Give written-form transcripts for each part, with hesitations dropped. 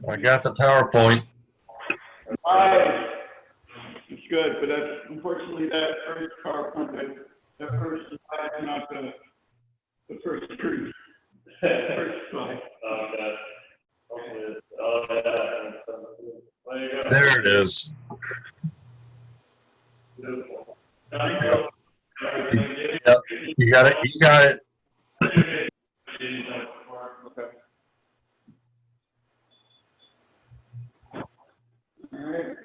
I got the PowerPoint. Hi. It's good, but that's unfortunately that first PowerPoint, that first slide is not the first truth. First slide. There it is. Beautiful. Yep. Yep. You got it. You got it. Okay. All right.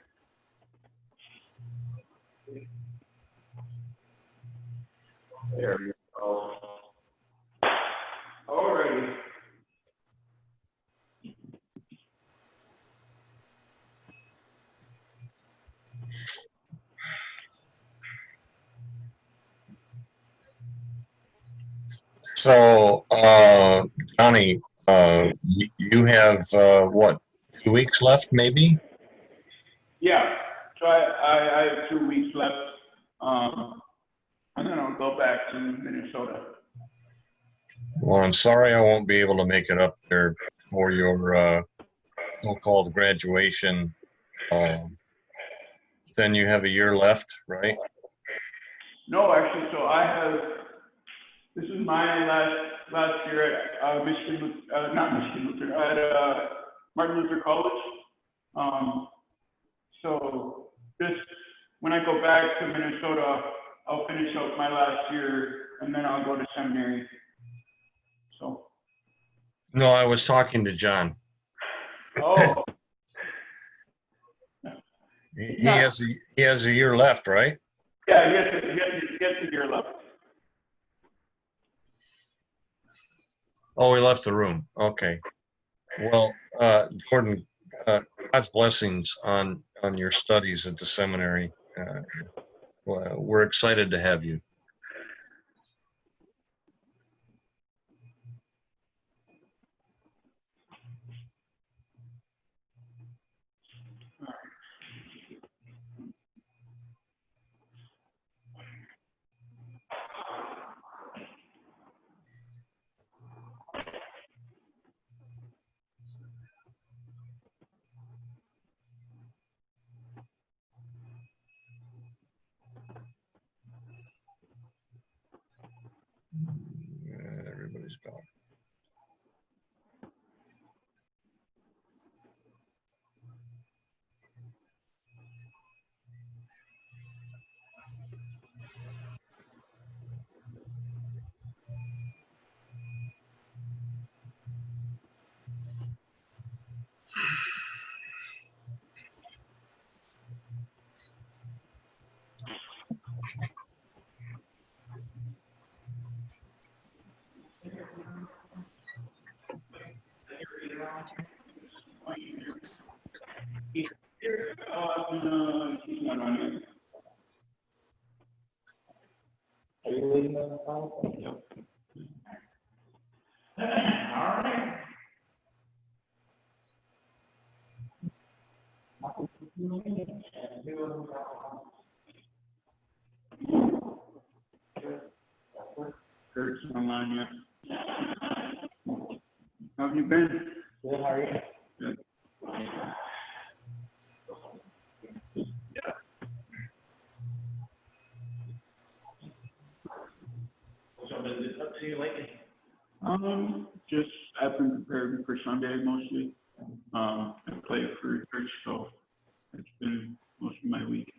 There we go. All righty. So, Johnny, you have what, 2 weeks left, maybe? Yeah. So I have 2 weeks left. And then I'll go back to Minnesota. Well, I'm sorry I won't be able to make it up there for your so-called graduation. Then you have a year left, right? No, actually, so this is my last year at not Michigan Lutheran, at Martin Luther College. So when I go back to Minnesota, I'll finish up my last year and then I'll go to seminary. So. No, I was talking to John. Oh. He has a year left, right? Yeah, he has a year left. Oh, he left the room. Okay. Well, Gordon, God's blessings on your studies at the seminary. Well, we're excited to have you. Everybody's gone. He's not on here. Are you reading the file? Yep. All right. Kurt's online yet. How have you been? Good, how are you? Good. So does it up to you lately? Just I've been preparing for Sunday mostly. I play for church, so it's been most of my week.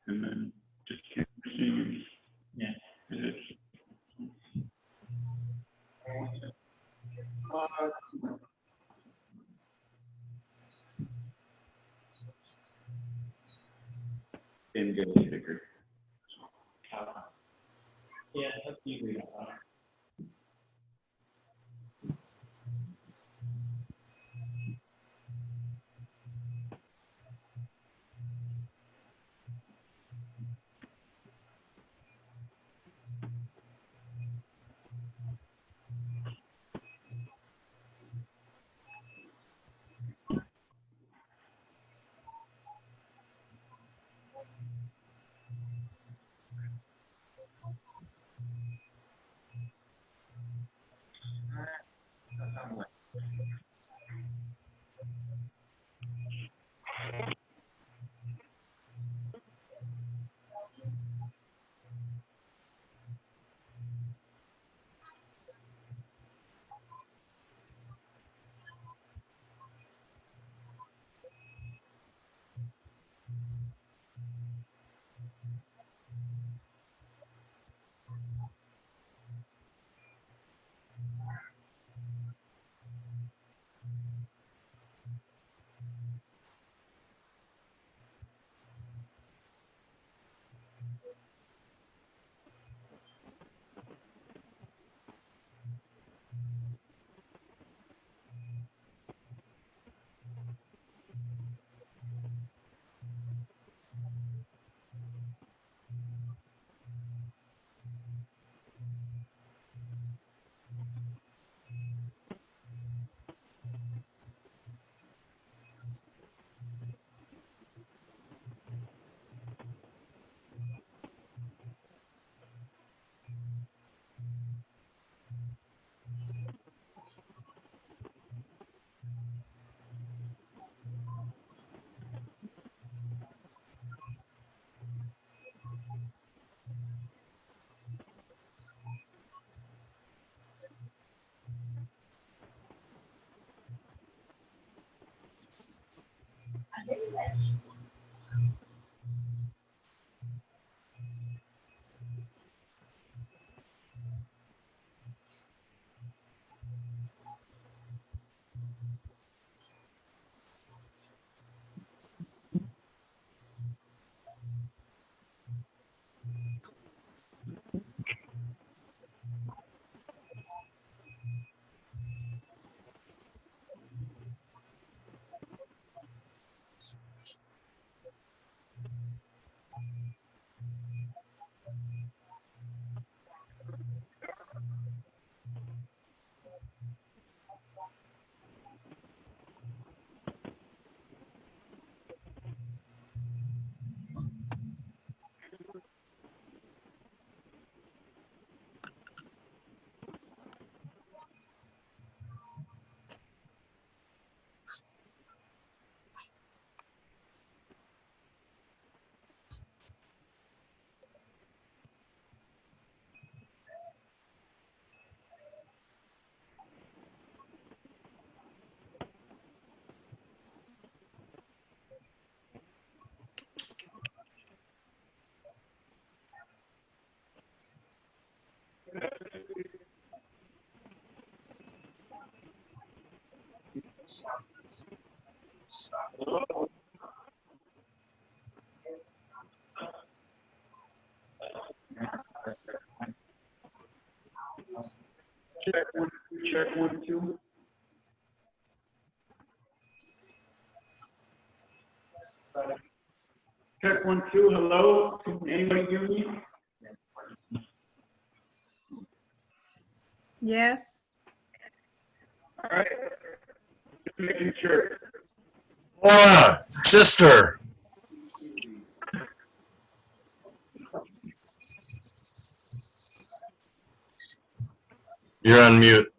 And then just singing. Yeah. Didn't get a sticker. Yeah, that's usually Check one, two. Check one, two. Hello. Can anybody hear me? Yes. All right. Just making sure. Laura, sister. You're on mute.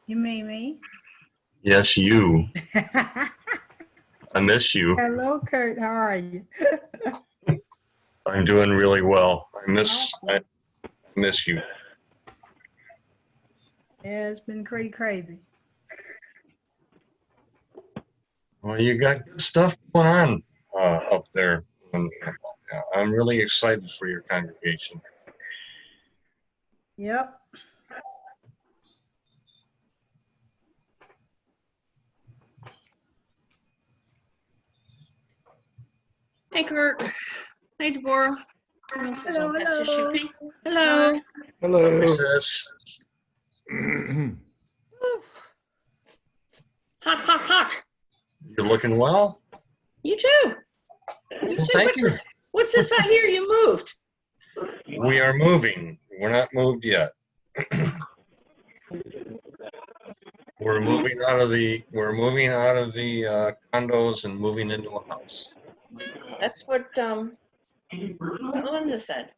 You mean me? Yes, you. I miss you. Hello, Kurt. How are you? I'm doing really well. I miss you. Yeah, it's been pretty crazy. Well, you got good stuff going on up there. And, I'm really excited for your congregation. Yep. Hey, Kurt. Hey, Deborah. Hello, hello. Hello. Hello. Hey, sis. Woo. Hot, hot, hot. You're looking well. You too. Well, thank you. What's this I hear? You moved. We are moving. We're not moved yet. We're moving out of the condos and moving into a house. That's what Linda said.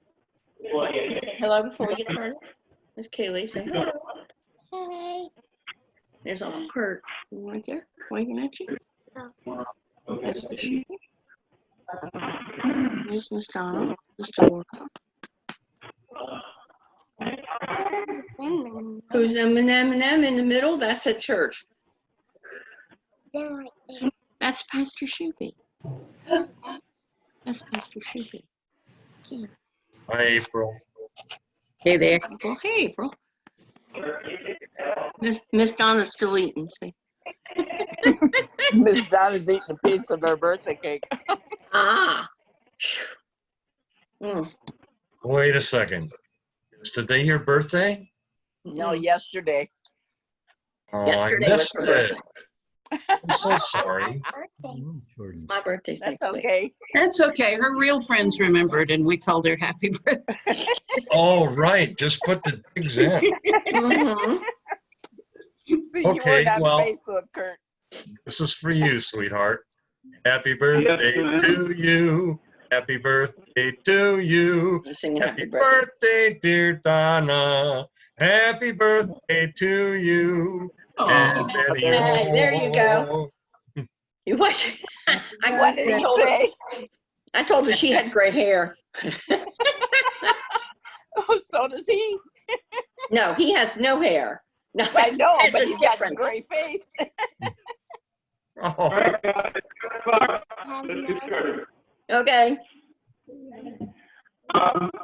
You say hello before we get started? Miss Kaylee, say hello. Hey. There's Uncle Kurt right there, waving at you. That's Miss Shelby. There's Miss Donna, Miss Deborah. Who's M&M in the middle? That's at church. That's Pastor Shelby. That's Pastor Shelby. Hi, April. Hey there. Well, hey, April. Miss Donna's still eating. See? Miss Donna's eating a piece of her birthday cake. Ah. Mm. Wait a second. Is today your birthday? No, Mm. yesterday. Oh, Yesterday I was missed her it. birthday. I'm so sorry. My birthday's That's next week. okay. That's okay. Her real friends remembered, and we told her happy birthday. Oh, right. Just put the digs in. Mhm. See, you Okay, weren't on well- Facebook, Kurt. This is for you, sweetheart. Happy birthday ma'am. to you. Happy birthday to you. I'm singing Happy happy birthday. birthday, dear Donna. Happy birthday to you. Oh, And many Hey, there you go. more. You what? What did he say? I told her she had gray hair. Oh, so does he. No, he has no hair. No, I know, there's but a he's got a difference. gray face. All Oh, right, guys, it's 10 o'clock. Let's get started. Okay.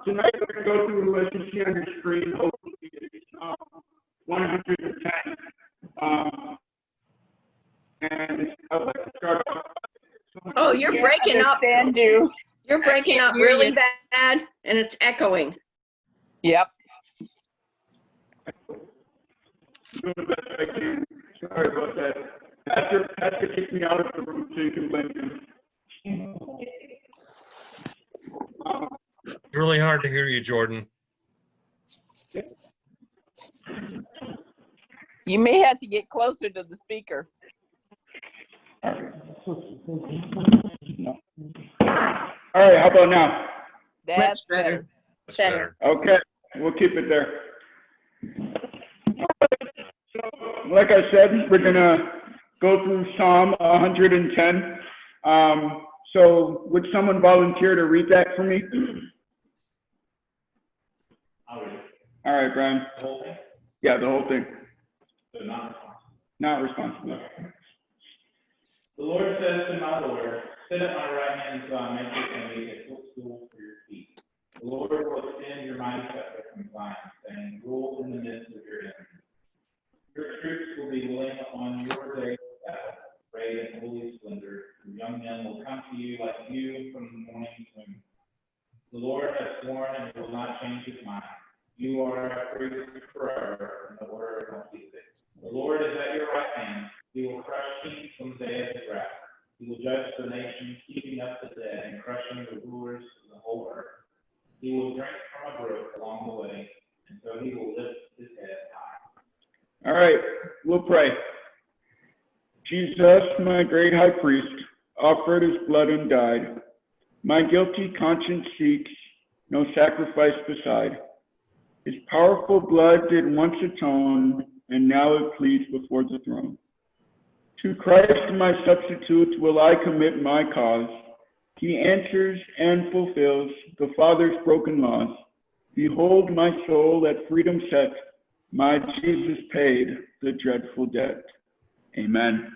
Tonight we're going to go through what you see on your screen, hopefully it's 110. And I'd like to start off. Oh, you're Can't breaking up. understand you. You're breaking can't up hear really you. bad, and it's echoing. Yep. Doing the best I can. Sorry about that. Pastor kicked me out of the room so you can blame him. it's really hard to hear you, Jordan. You may have to get closer to the speaker. All right, how about now? That's better. better. That's Better. better. Okay, we'll keep it there. So, like I said, we're gonna go through Psalm 110. So would someone volunteer to read that for me? All right, Brian. The whole thing? Yeah, the whole thing. So not responsible. Not responsible. The Lord says to my Lord, sit at my right hand until I make your enemies a footstool for your feet. The Lord will extend your mighty scepter from Zion, saying, rule in the midst of your enemies. Your troops will be willing on your day of battle, arrayed in holy splendor. Your young men will come to you like dew from the morning womb. The Lord has sworn and will not change his mind. You are a priest forever, and the word won't be fixed. The Lord is at your right hand. He will crush kings from the day of his wrath. He will judge the nations, keeping up the dead and crushing the rulers of the whole earth. He will drink from a brook along the way, and so he will lift his head high. All right, we'll pray. Jesus, my great high priest, offered his blood and died. My guilty conscience seeks no sacrifice beside. His powerful blood did once atone, and now it pleads before the throne. To Christ, my substitute, will I commit my cause. He answers and fulfills the Father's broken laws. Behold my soul at freedom set. My Jesus paid the dreadful debt. Amen.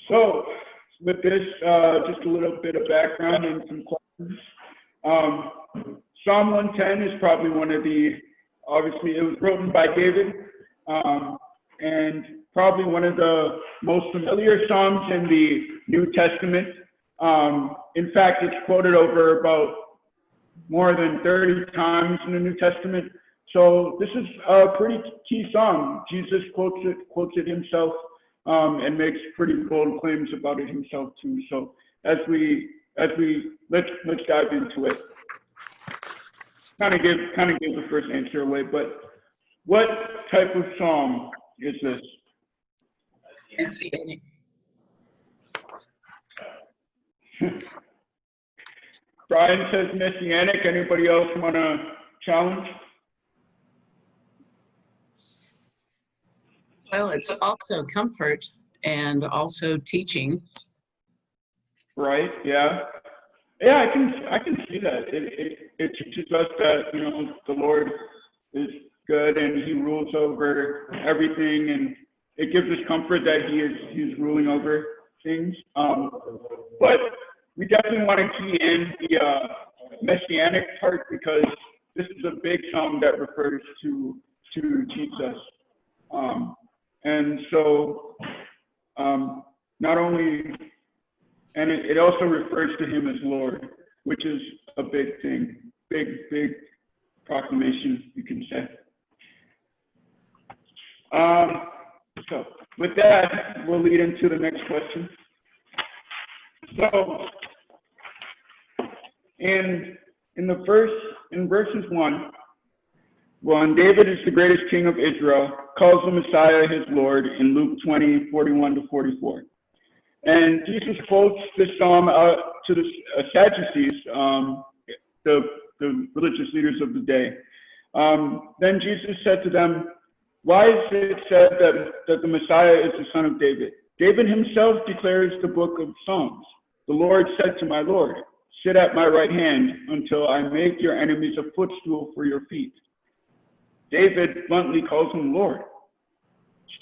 So, with this, just a little bit of background and some questions. Psalm 110 is probably one of the, obviously it was written by David, and probably one of the most familiar Psalms in the New Testament. In fact, it's quoted over about more than 30 times in the New Testament. So this is a pretty key Psalm. Jesus quotes it himself, and makes pretty bold claims about it himself too. So let's dive into it. Kind of give the first answer away, but what type of Psalm is this? Brian says messianic. Anybody else want to challenge? Well, it's also comfort and also teaching. Right. Yeah. Yeah, I can see that. It teaches us that, you know, the Lord is good and he rules over everything, and it gives us comfort that he's ruling over things. But we definitely want to key in messianic part because this is a big psalm that refers to Jesus. And so not only, and it also refers to him as Lord, which is a big thing, big proclamation, you can say. So with that, we'll lead into the next question. So in verses 1, David is the greatest king of Israel, calls the Messiah his Lord in Luke 20:41-44. And Jesus quotes this psalm out to the Sadducees, the religious leaders of the day. Then Jesus said to them, "Why is it said that the Messiah is the son of David? David himself declares the book of Psalms. The Lord said to my Lord, sit at my right hand until I make your enemies a footstool for your feet." David bluntly calls him Lord.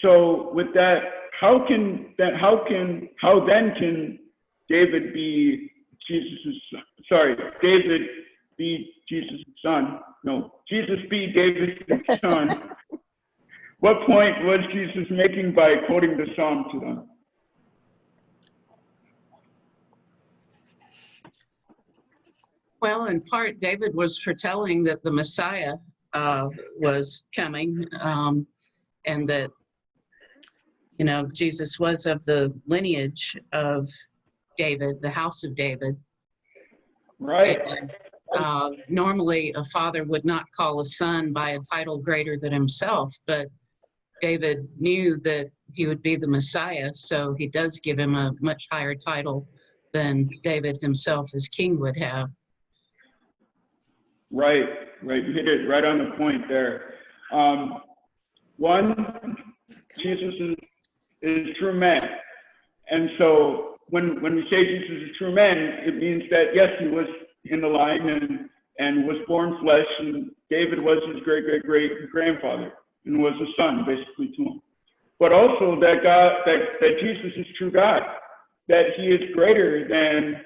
So with that, how then can David be David be Jesus' son? No, Jesus be David's son. What point was Jesus making by quoting the psalm to them? Well, in part, David was foretelling that the Messiah was coming, and that, Jesus was of the lineage of David, the house of David. Right. And, normally, a father would not call a son by a title greater than himself, but David knew that he would be the Messiah, so he does give him a much higher title than David himself as king would have. Right. You hit it right on the point there. One, Jesus is true man. And so when we say Jesus is true man, it means that, yes, he was in the line and was born flesh, and David was his great-great-great-grandfather and was a son, basically, to him. But also that Jesus is true God, that he is greater than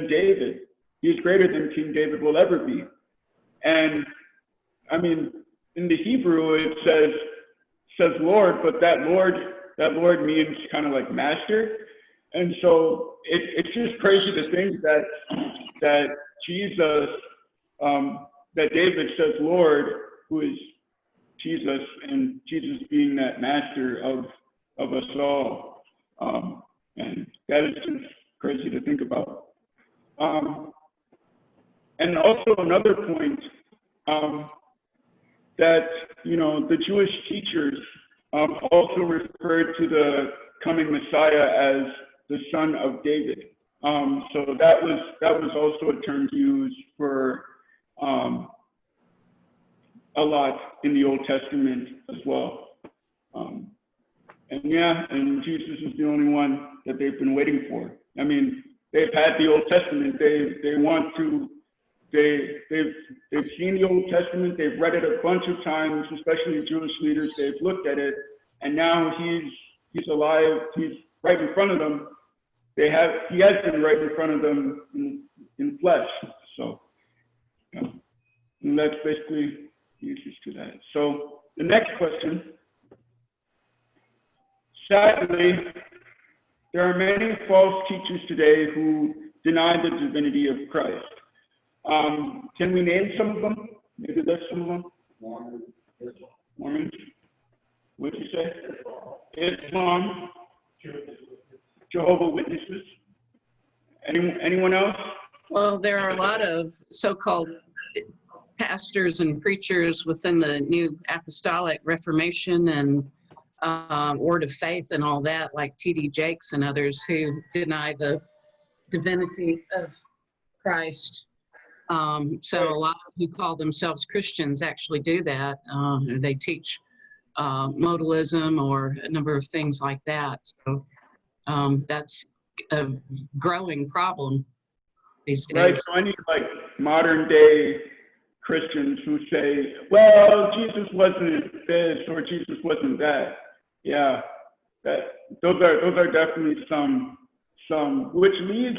David. He is greater than King David will ever be. And I mean, in the Hebrew, it says Lord, but that Lord means kind of like master. And so it's just crazy to think that Jesus, that David says Lord, who is Jesus, and Jesus being that master of us all. And that is just crazy to think about. And also another point, that, the Jewish teachers also referred to the coming Messiah as the son of David. So that was also a term used for a lot in the Old Testament as well. And Jesus is the only one that they've been waiting for. I mean, they've had the Old Testament. They've seen the Old Testament. They've read it a bunch of times, especially Jewish leaders. They've looked at it, and now he's alive. He's right in front of them. He has been right in front of them in flesh. So, and that's basically the answers to that. So the next question. Sadly, there are many false teachers today who deny the divinity of Christ. Can we name some of them? Maybe there's some of them. Mormons. What'd you say? Islam. Jehovah's Witnesses. Anyone else? Well, there are a lot of so-called pastors and preachers within the New Apostolic Reformation and Word of Faith and all that, like T.D. Jakes and others, who deny the divinity of Christ. So a lot who call themselves Christians actually do that. They teach modalism or a number of things like that. So that's a growing problem these days. Right, so I need like modern day Christians who say, well, Jesus wasn't this or Jesus wasn't that. Yeah, those are definitely some, which leads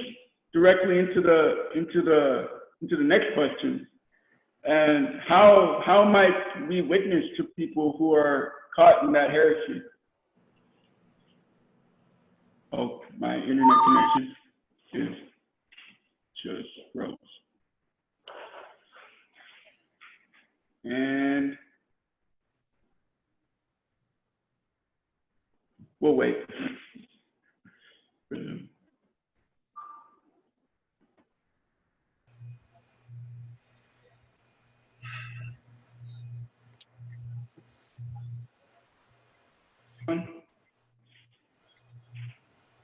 directly into the next question. And how might we witness to people who are caught in that heresy? Oh, my internet connection is just froze. And we'll wait.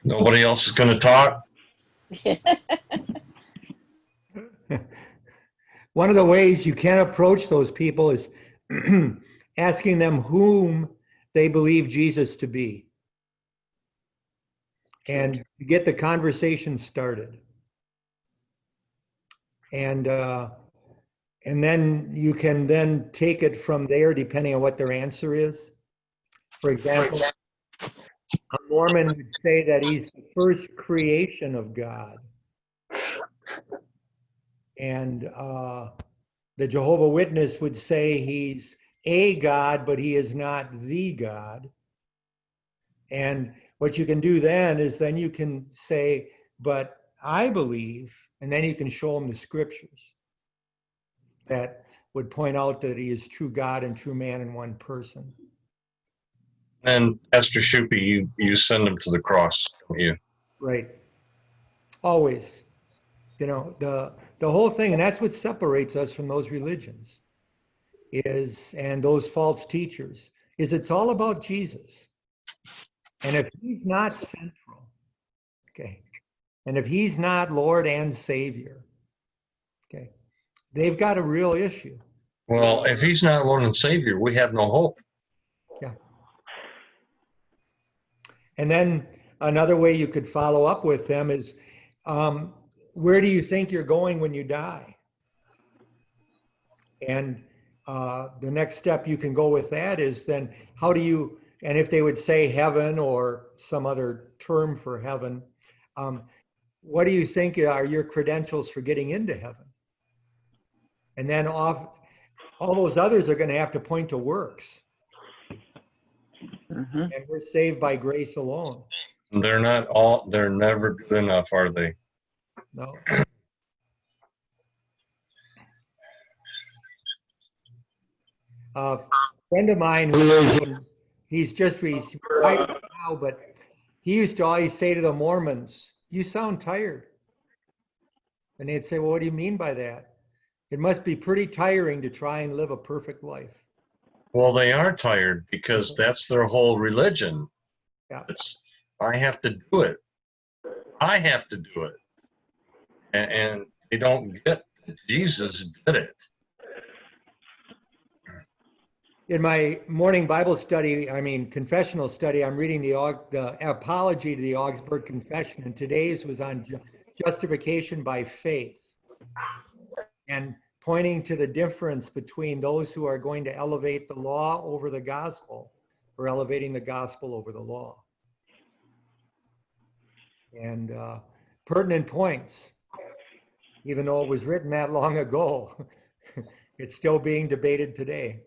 Nobody else is going to talk? One of the ways you can approach those people is asking them whom they believe Jesus to be, and get the conversation started. And then you can then take it from there depending on what their answer is. For example, a Mormon would say that he's the first creation of God. And the Jehovah Witness would say he's a God, but he is not the God. And what you can do then is then you can say, but I believe, and then you can show them the scriptures that would point out that he is true God and true man in one person. And Pastor Shupi, you send them to the cross, don't you? Right. Always. You know, the whole thing, and that's what separates us from those religions is, and those false teachers, is it's all about Jesus. And if he's not central, okay, and if he's not Lord and Savior, okay, they've got a real issue. Well, if he's not Lord and Savior, we have no hope. Yeah. And then another way you could follow up with them is, where do you think you're going when you die? And the next step you can go with that is then how do you, and if they would say heaven or some other term for heaven, what do you think are your credentials for getting into heaven? And then all those others are going to have to point to works. Mm-hmm. And we're saved by grace alone. They're never good enough, are they? No. A friend of mine who is, he's just retired now, but he used to always say to the Mormons, "You sound tired." And they'd say, "Well, what do you mean by that?" It must be pretty tiring to try and live a perfect life. Well, they are tired because that's their whole religion. Yeah. I have to do it. I have to do it. And they don't get that Jesus did it. In my morning Bible study, confessional study, I'm reading the apology to the Augsburg Confession, and today's was on justification by faith, and pointing to the difference between those who are going to elevate the law over the gospel or elevating the gospel over the law. And pertinent points, even though it was written that long ago, it's still being debated today.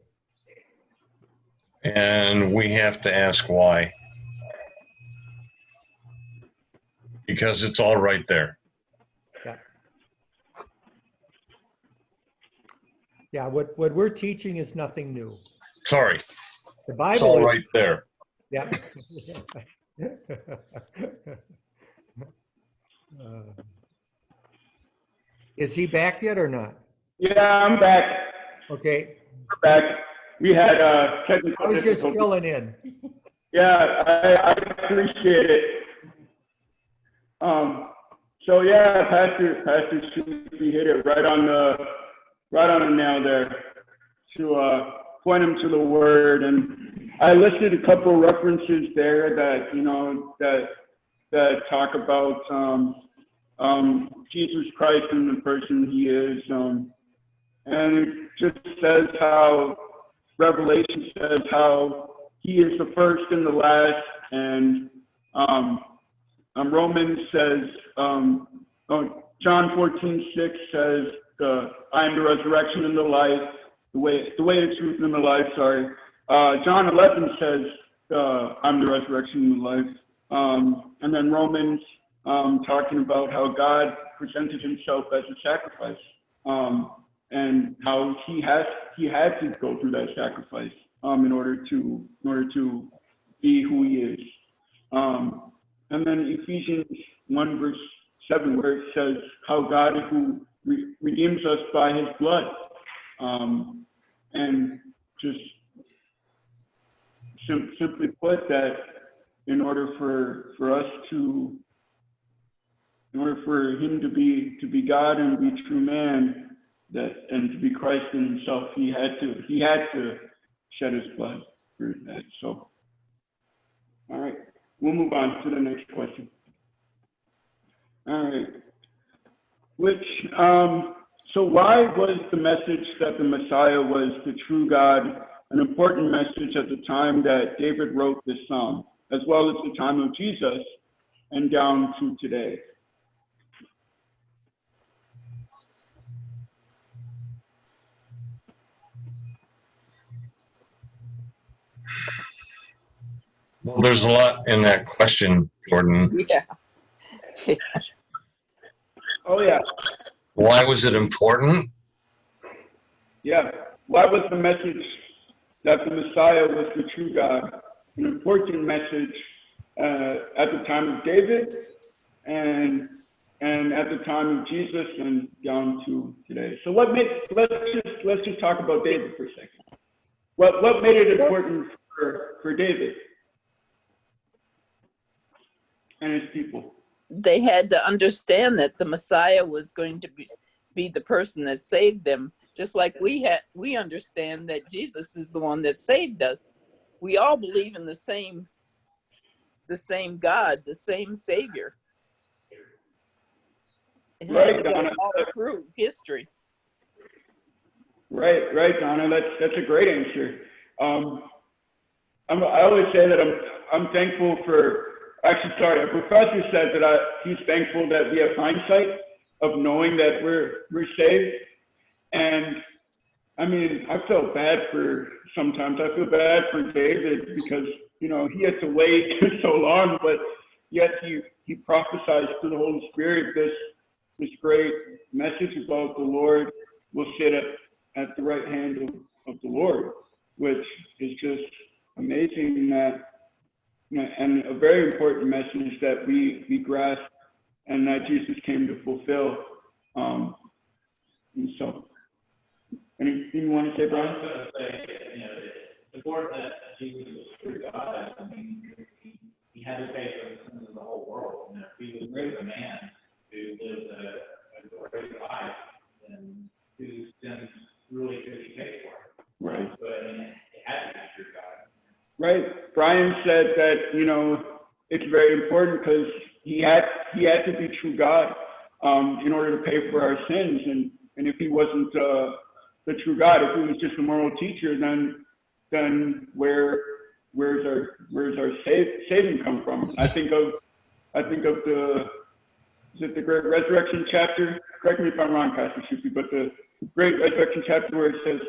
And we have to ask why. Because it's all right there. Yeah. Yeah, what we're teaching is nothing new. Sorry. The Bible It's all is, right there. yeah. Is he back yet or not? Yeah, I'm back. Okay. We're back. We had technical I was just difficulties. filling in. Yeah, I appreciate it. So yeah, Pastor Shupi hit it right on the nail there to point him to the Word, and I listed a couple references there that that talk about Jesus Christ and the person He is, and it just says how Revelation says how He is the first and the last, and Romans says John 14:6 says, I am the resurrection and the life, the way, the truth, and the life, sorry. John 11 says, I'm the resurrection and the life. And then Romans, talking about how God presented himself as a sacrifice, and how he had to go through that sacrifice in order to be who he is. And then Ephesians 1:7, where it says how God who redeems us by his blood, and just simply put, that in order for us to, in order for him to be God and be true man, and to be Christ in himself, he had to shed his blood for that. So, all right, we'll move on to the next question. All right, so why was the message that the Messiah was the true God an important message at the time that David wrote this psalm, as well as the time of Jesus and down to today? Well, there's a lot in that question, Jordan. Yeah. Oh, yeah. Why was it important? Yeah. Why was the message that the Messiah was the true God an important message at the time of David and at the time of Jesus and down to today? So let's just talk about David for a second. What made it important for David and his people? They had to understand that the Messiah was going to be the person that saved them, just like we understand that Jesus is the one that saved us. We all believe in the same God, the same Savior. It had to go all through history. Right, Donna. That's a great answer. I always say that I'm thankful for. Actually, sorry, a professor said that he's thankful that we have hindsight of knowing that we're saved. And I mean, sometimes I feel bad for David because, he had to wait so long, but yet he prophesies through the Holy Spirit this great message about the Lord will sit at the right hand of the Lord, which is just amazing, and a very important message that we grasp and that Jesus came to fulfill. And so, anything you want to say, Brian? I was going to say, it's important that Jesus was true God. I mean, he had to pay for the sins of the whole world. And if he was really a man who lived a great life, then whose sins really could he pay for? Right. But it had to be true God. Right. Brian said that, it's very important because he had to be true God in order to pay for our sins. And if he wasn't the true God, if he was just a moral teacher, then where's our saving come from? I think of the Great Resurrection chapter? Correct me if I'm wrong, Pastor Shupi, but the Great Resurrection chapter where it says,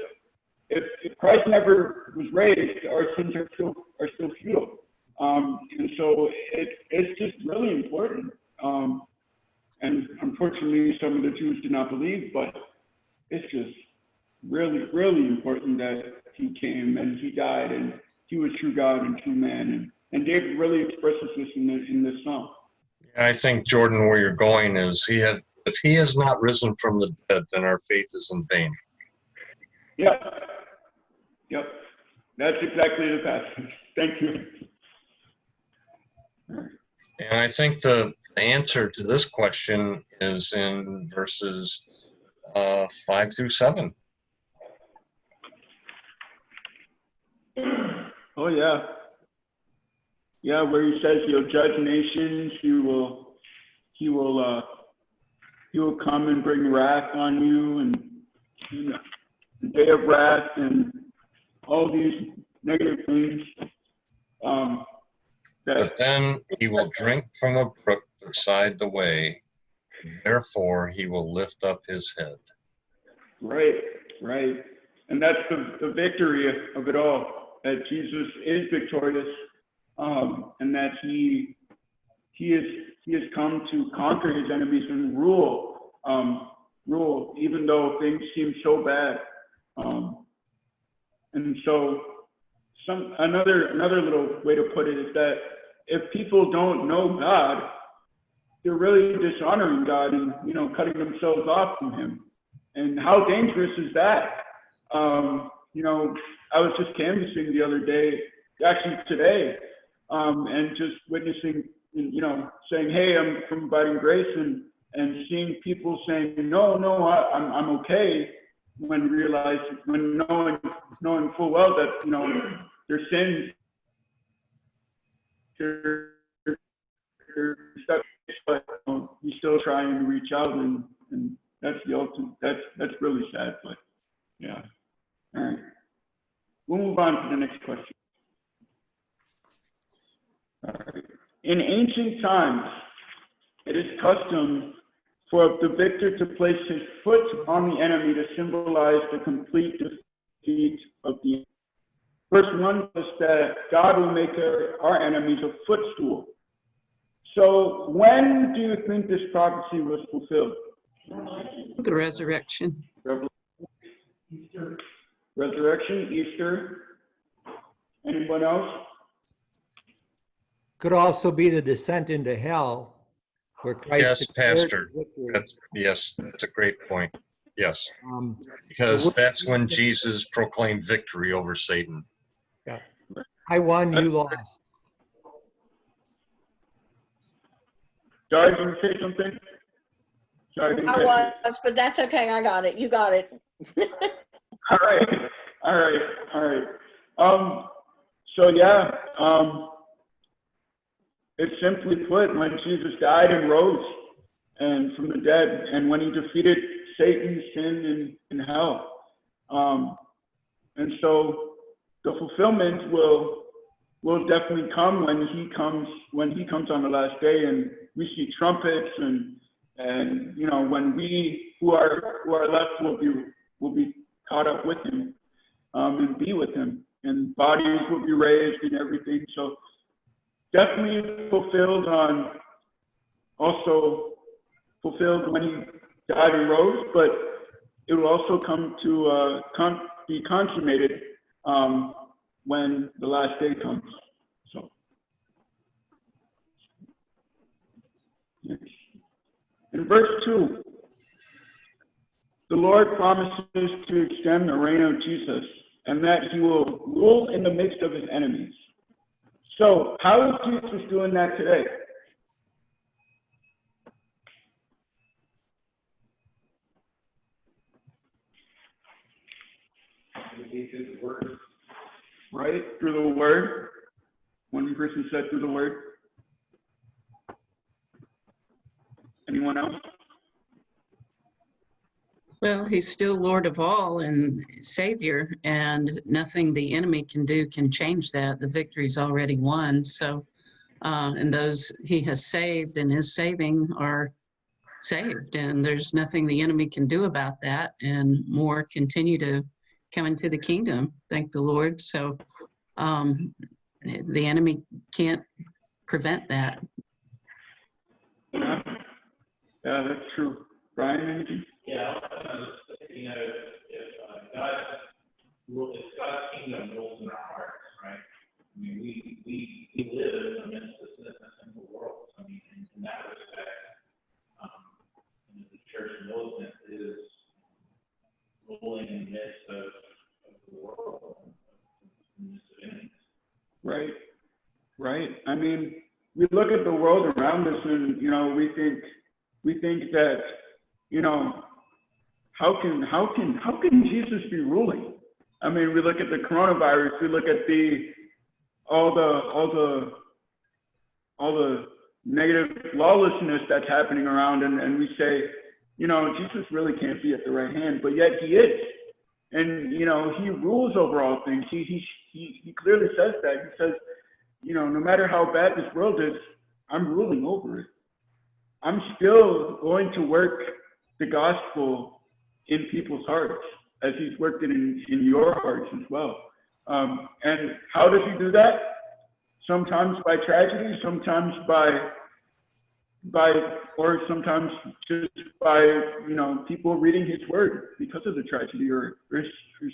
if Christ never was raised, our sins are still futile. And so it's just really important. And unfortunately, some of the Jews did not believe, but it's just really, really important that he came and he died and he was true God and true man. And David really expresses this in this song. I think, Jordan, where you're going is if he has not risen from the dead, then our faith is in vain. Yep. That's exactly the passage. Thank you. And I think the answer to this question is in verses 5 through 7. Oh, yeah. Yeah, where he says he'll judge nations, he will come and bring wrath on you, and the day of wrath, and all these negative things. But then he will drink from a brook beside the way. Therefore, he will lift up his head. Right, right. And that's the victory of it all, that Jesus is victorious, and that he has come to conquer his enemies and rule, even though things seem so bad. And so another little way to put it is that if people don't know God, they're really dishonoring God and, cutting themselves off from him. And how dangerous is that? I was just canvassing the other day, actually today, and just witnessing, saying, hey, I'm from Abiding Grace, and seeing people saying, no, I'm okay, when knowing full well that, their sins, they're stuck, but you still trying to reach out, and that's the ultimate, that's really sad, but yeah. All right. We'll move on to the next question. All right. In ancient times, it is custom for the victor to place his foot on the enemy to symbolize the complete defeat of the enemy. Verse 1 says that God will make our enemies a footstool. So when do you think this prophecy was fulfilled? The resurrection. Resurrection, Easter. Anyone else? Could also be the descent into hell, where Christ Yes, declared Pastor. victory. Yes, that's a great point. Yes, Um, because that's when Jesus proclaimed victory over Satan. Yeah. I won, you lost. Sorry, did you say something? Sorry, I didn't catch I it. was, but that's okay. I got it. You got it. All right. So yeah, it's simply put, when Jesus died and rose and from the dead, and when he defeated Satan, sin, and hell. And so the fulfillment will definitely come when he comes on the last day, and we see trumpets, and when we who are left will be caught up with him, and be with him, and bodies will be raised and everything. So definitely fulfilled when he died and rose, but it will also come to be consummated when the last day comes. So in verse 2, the Lord promises to extend the reign of Jesus, and that he will rule in the midst of his enemies. So how is Jesus doing that today? Right? Through the word. One person said through the word. Anyone else? Well, he's still Lord of all and Savior, and nothing the enemy can do can change that. The victory's already won. So, and those he has saved and is saving are saved, and there's nothing the enemy can do about that. And more continue to come into the kingdom. Thank the Lord. So, the enemy can't prevent that. Yeah, that's true. Brian, anything? Yeah, if God's kingdom rules in our hearts, right? I mean, we live amidst this sinful world. I mean, in that respect, the church militant is ruling in the midst of the world, in the midst of enemies. Right. I mean, we look at the world around us, and we think that, how can Jesus be ruling? I mean, we look at the coronavirus, we look at all the negative lawlessness that's happening around, and we say, Jesus really can't be at the right hand, but yet he is. And, he rules over all things. He clearly says that. He says, no matter how bad this world is, I'm ruling over it. I'm still going to work the gospel in people's hearts as he's worked it in your hearts as well. And how does he do that? Sometimes by tragedy, sometimes or sometimes just by, you know, people reading his word because of the tragedy or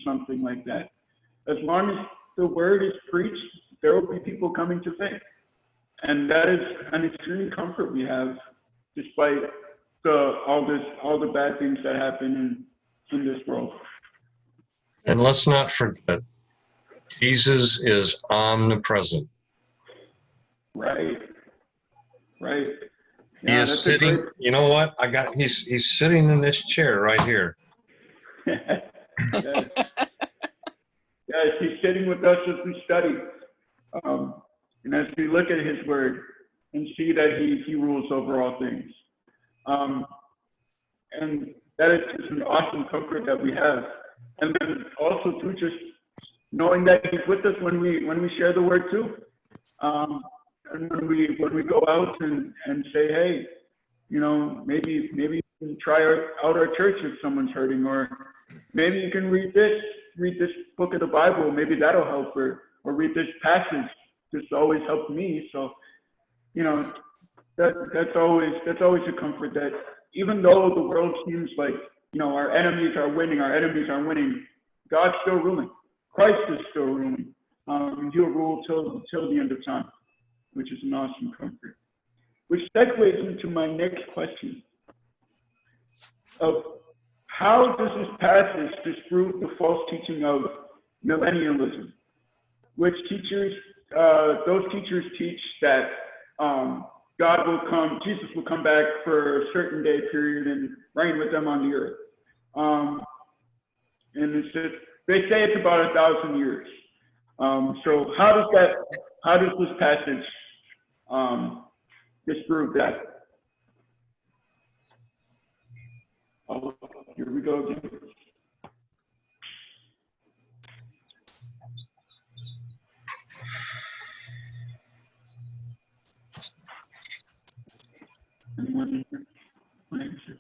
something like that. As long as the word is preached, there will be people coming to faith. And that is an extreme comfort we have, despite all the bad things that happen in this world. And let's not forget, Jesus is omnipresent. Right. He is sitting, you know what? He's sitting in this chair right here. Yes. Yes, he's sitting with us as we study. And as we look at his word and see that he rules over all things. And that is just an awesome comfort that we have. And then also too, just knowing that he's with us when we share the word too. And when we go out and say, hey, you know, maybe you can try out our church if someone's hurting, or maybe you can read this book of the Bible, maybe that'll help, or read this passage. This always helped me. So, you know, that's always a comfort, that even though the world seems like, you know, our enemies are winning, God's still ruling. Christ is still ruling. He'll rule till the end of time, which is an awesome comfort. Which segues into my next question of how does this passage disprove the false teaching of millennialism, which those teachers teach that Jesus will come back for a certain day period and reign with them on the earth. And they say it's about 1,000 years. So how does this passage disprove that? Oh, here we go again. Anyone answer?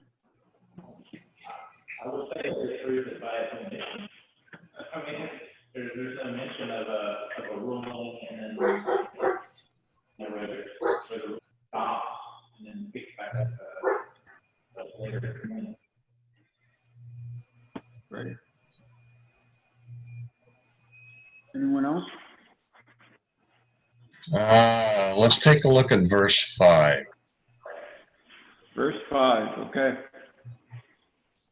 I would say it's true that by omission. I mean, there's a mention of a ruling, and then where the stops and then picks back up later. Right. Anyone else? Let's take a look at verse 5. Verse 5, okay.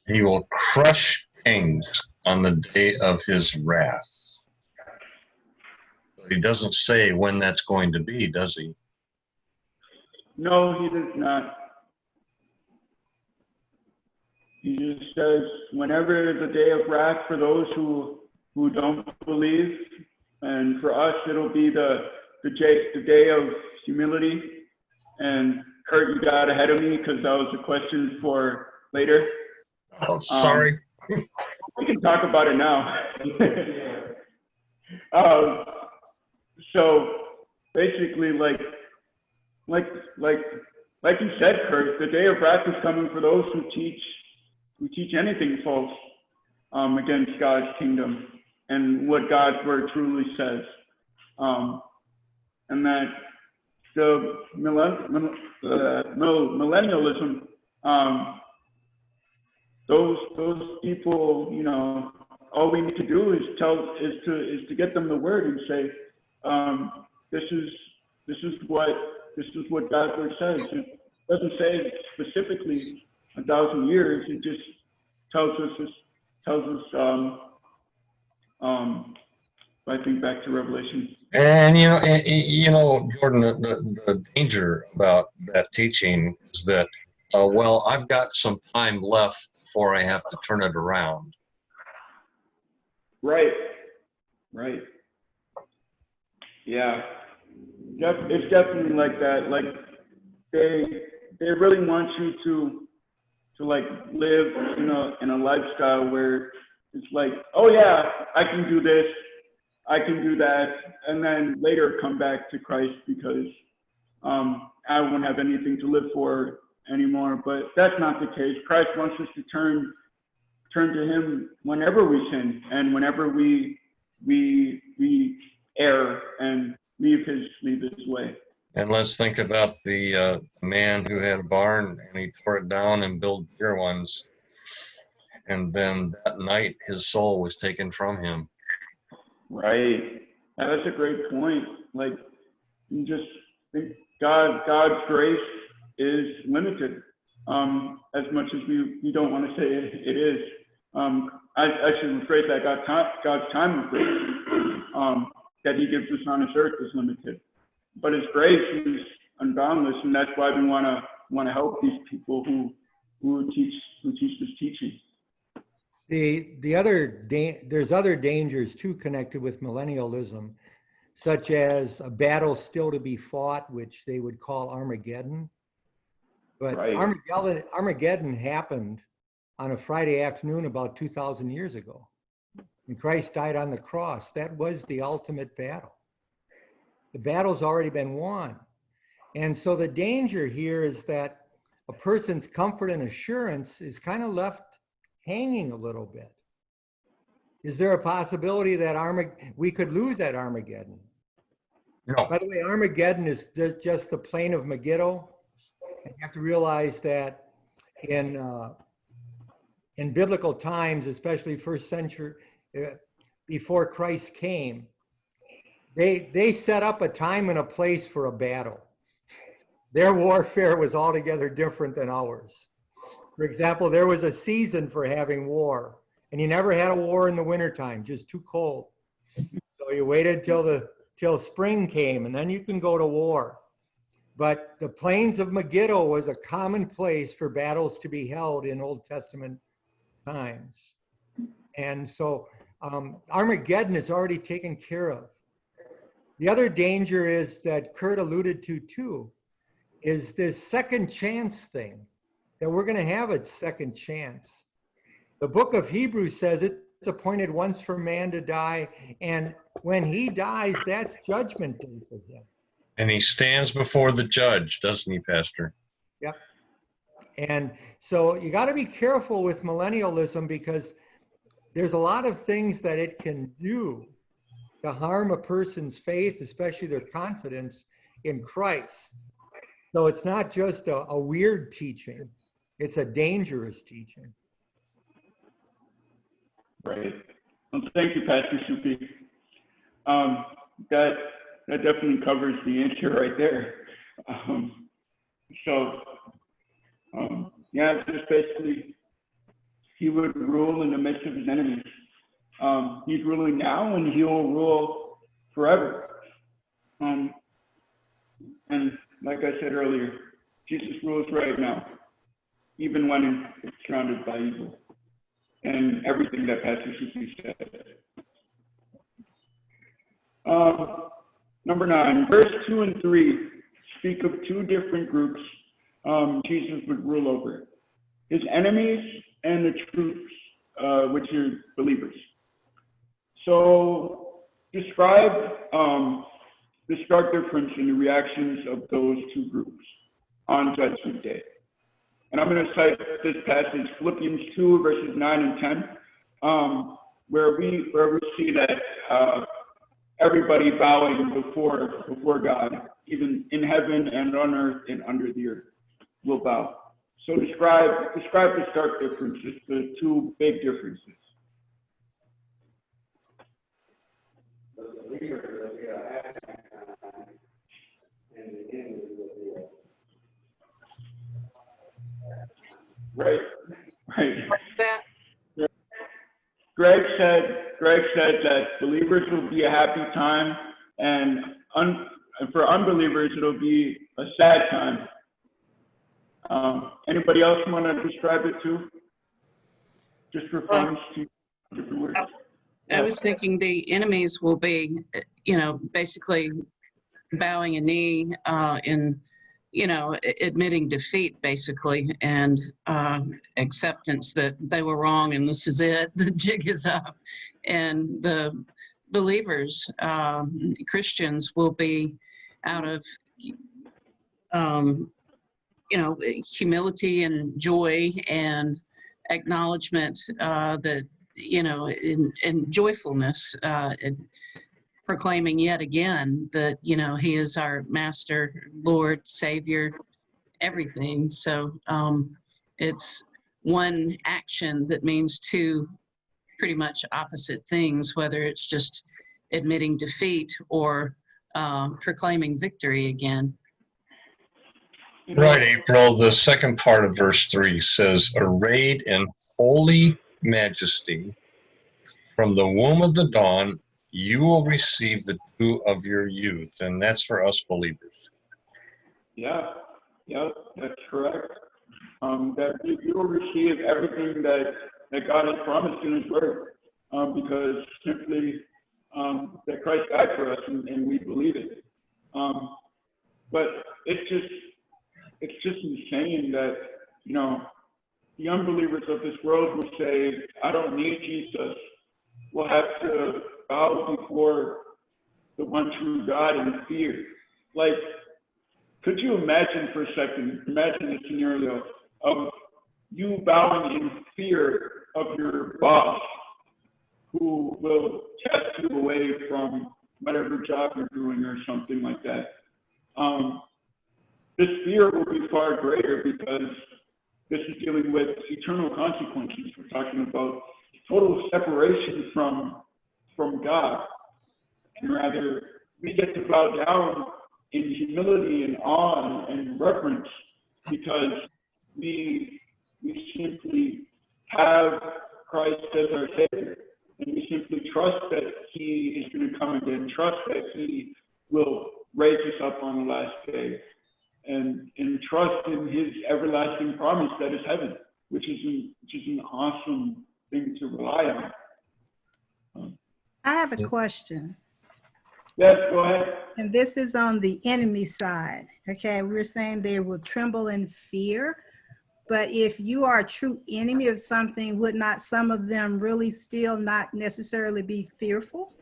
He will crush kings on the day of his wrath. He doesn't say when that's going to be, does he? No, he does not. He just says, whenever the day of wrath for those who don't believe, and for us it'll be the day of humility. And Kurt, you got ahead of me because that was a question for later. Oh, sorry. We can talk about it now. So basically, like you said, Kurt, the day of wrath is coming for those who teach anything false against God's kingdom and what God's word truly says, and that the millennialism, those people, you know, all we need to do is to get them the word and say, this is what God's word says. It doesn't say specifically 1,000 years. It just tells us. I think back to Revelation. And Jordan, the danger about that teaching is that, well, I've got some time left before I have to turn it around. Right. Yeah. It's definitely like that. Like they really want you to like live in a lifestyle where it's like, oh yeah, I can do this, I can do that, and then later come back to Christ because I won't have anything to live for anymore, but that's not the case. Christ wants us to turn to him whenever we sin and whenever we err and leave his way. And let's think about the man who had a barn and he tore it down and built bigger ones. And then that night, his soul was taken from him. Right. That's a great point. Like, you just think God's grace is limited, as much as we don't want to say it is. I should rephrase that. God's time of grace that he gives us on this earth is limited, but his grace is unboundless, and that's why we want to help these people who teach this teaching. There's other dangers too connected with millennialism, such as a battle still to be fought, which they would call Armageddon. But Right. Armageddon happened on a Friday afternoon about 2,000 years ago. And Christ died on the cross. That was the ultimate battle. The battle's already been won. And so the danger here is that a person's comfort and assurance is kind of left hanging a little bit. Is there a possibility that we could lose that Armageddon? No. By the way, Armageddon is just the plain of Megiddo. And you have to realize that in biblical times, especially first century, before Christ came, they set up a time and a place for a battle. Their warfare was altogether different than ours. For example, there was a season for having war, and you never had a war in the wintertime, just too cold. So you waited till spring came, and then you can go to war. But the plains of Megiddo was a common place for battles to be held in Old Testament times. And so Armageddon is already taken care of. The other danger is that Kurt alluded to too, is this second chance thing, that we're going to have a second chance. The book of Hebrews says it's appointed once for man to die, and when he dies, that's judgment day for him. And he stands before the judge, doesn't he, Pastor? Yep. And so you got to be careful with millennialism, because there's a lot of things that it can do to harm a person's faith, especially their confidence in Christ. So it's not just a weird teaching, it's a dangerous teaching. Right. Well, thank you, Pastor Supi. That definitely covers the answer right there. Yeah, just basically, he would rule in the midst of his enemies. He's ruling now, and he will rule forever. And like I said earlier, Jesus rules right now, even when it's surrounded by evil, and everything that Pastor Sufi said. Number 9, verse 2 and 3 speak of two different groups Jesus would rule over: his enemies and the troops, which are believers. So describe the stark difference in the reactions of those two groups on Judgment Day. And I'm going to cite this passage, Philippians 2, verses 9 and 10, where we see that everybody bowing before God, even in heaven and on earth and under the earth, will bow. So describe the stark differences, the two big differences. Right. What's that? Greg said that believers will be a happy time, and for unbelievers it'll be a sad time. Anybody else want to describe it too? Just refers to different words. I was thinking the enemies will be, basically bowing a knee in, admitting defeat, basically, and acceptance that they were wrong and this is it, the jig is up. And the believers, Christians, will be out of humility and joy and acknowledgement that, and joyfulness, and proclaiming yet again that, he is our master, Lord, Savior, everything. So it's one action that means two pretty much opposite things, whether it's just admitting defeat or proclaiming victory again. Right, April. The second part of verse 3 says, arrayed in holy majesty, from the womb of the dawn, you will receive the dew of your youth. And that's for us believers. Yeah, that's correct. That you will receive everything that God has promised in His Word, because simply that Christ died for us, and we believe it. But it's just insane that the unbelievers of this world will say, "I don't need Jesus." We'll have to bow before the one true God in fear. Like, could you imagine for a second? Imagine a scenario of you bowing in fear of your boss, who will test you away from whatever job you're doing or something like that. This fear will be far greater because this is dealing with eternal consequences. We're talking about total separation from God. And rather, we get to bow down in humility and awe and reverence because we simply have Christ as our Savior. And we simply trust that He is going to come again, trust that He will raise us up on the last day, and trust in His everlasting promise that is heaven, which is an awesome thing to rely on. I have a question. Yes, go ahead. And this is on the enemy side. Okay, we're saying they will tremble in fear. But if you are a true enemy of something, would not some of them really still not necessarily be fearful?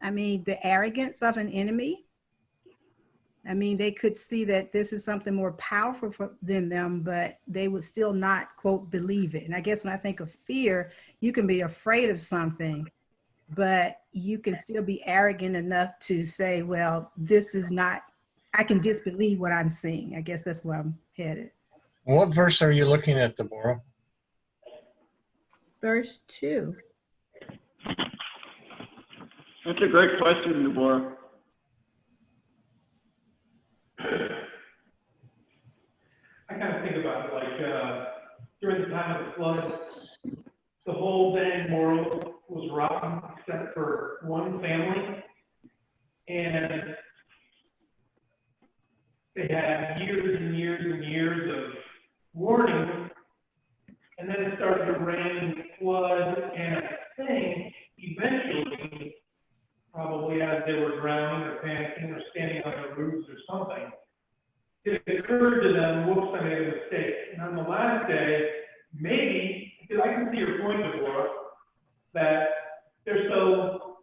I mean, the arrogance of an enemy. I mean, they could see that this is something more powerful than them, but they would still not, quote, believe it. And I guess when I think of fear, you can be afraid of something, but you can still be arrogant enough to say, well, this is not, I can disbelieve what I'm seeing. I guess that's where I'm headed. What verse are you looking at, Deborah? Verse 2. That's a great question, Deborah. I kind of think about it like during the time of the flood, the whole dang world was rotten except for one family, and they had years and years and years of warning, and then it started to rain, flood, and I think eventually, probably as they were drowning or panicking or standing on their roofs or something, it occurred to them, whoops, I made a mistake. And on the last day, maybe, because I can see your point, Deborah, that they're so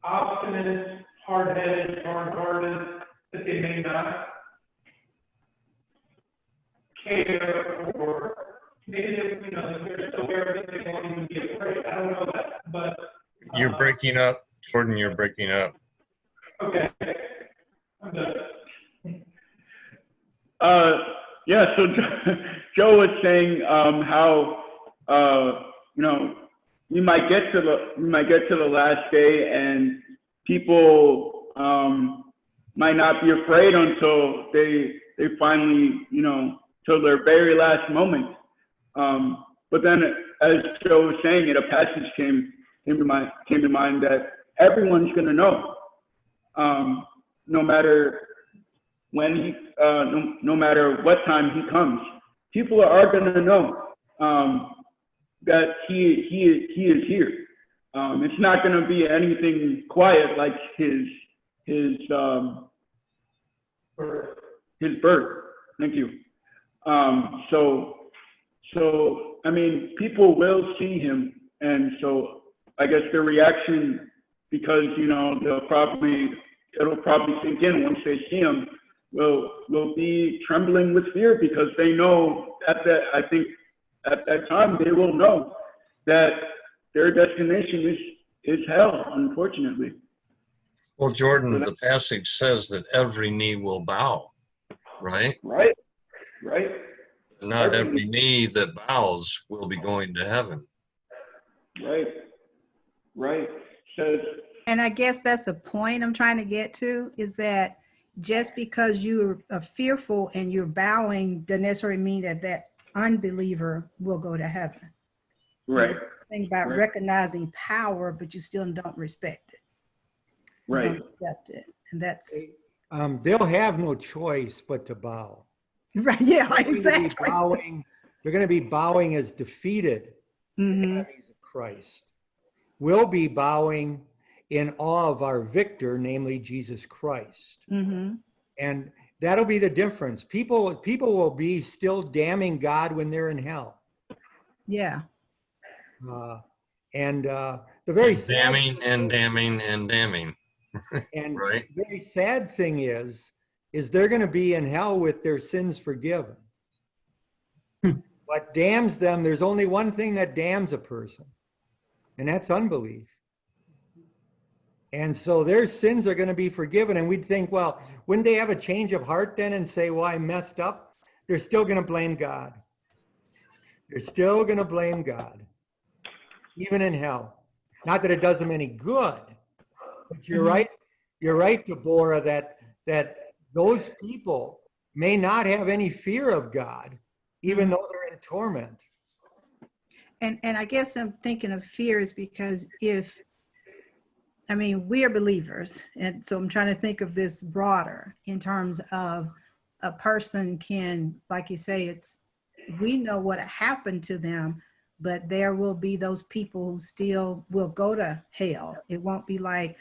obstinate, hard-headed, hard-hearted, that they may not care, or maybe they're so arrogant they won't even be afraid. I don't know that, but You're breaking up, Jordan. You're breaking up. okay, I'm done. Yeah, so Joe was saying how we might get to the last day and people might not be afraid until they finally till their very last moment. But then, as Joe was saying, a passage came to mind that everyone's going to know, no matter when he, no matter what time he comes. People are going to know that he is here. It's not going to be anything quiet like his birth. Thank you. So I mean, people will see him, and so I guess their reaction, because it'll probably sink in once they see him, will be trembling with fear because they know I think at that time they will know that their destination is hell, unfortunately. Well, Jordan, the passage says that every knee will bow, right? Right. Not every knee that bows will be going to heaven. Right. Says, And I guess that's the point I'm trying to get to, is that just because you are fearful and you're bowing doesn't necessarily mean that that unbeliever will go to heaven. right. Think about Right. recognizing power, but you still don't respect it. You Right. don't accept it. And that's They'll have no choice but to bow. right. Yeah, They're going to be exactly. bowing. They're going to be bowing as defeated Mhm. enemies of Christ. We'll be bowing in awe of our victor, namely Jesus Christ. Mhm. And that'll be the difference. People will be still damning God when they're in hell. Yeah. The very sad, Damning and damning and damning. and Right. the very sad thing is they're going to be in hell with their sins forgiven. What damns them, there's only one thing that damns a person, and that's unbelief. And so their sins are going to be forgiven. And we'd think, well, wouldn't they have a change of heart then and say, well, I messed up? They're still going to blame God. They're still going to blame God, even in hell. Not that it does them any good, but you're right. You're right, Deborah, that those people may not have any fear of God, even though they're in torment. And I guess I'm thinking of fears because we are believers. And so I'm trying to think of this broader in terms of a person can, like you say, we know what happened to them, but there will be those people who still will go to hell. It won't be like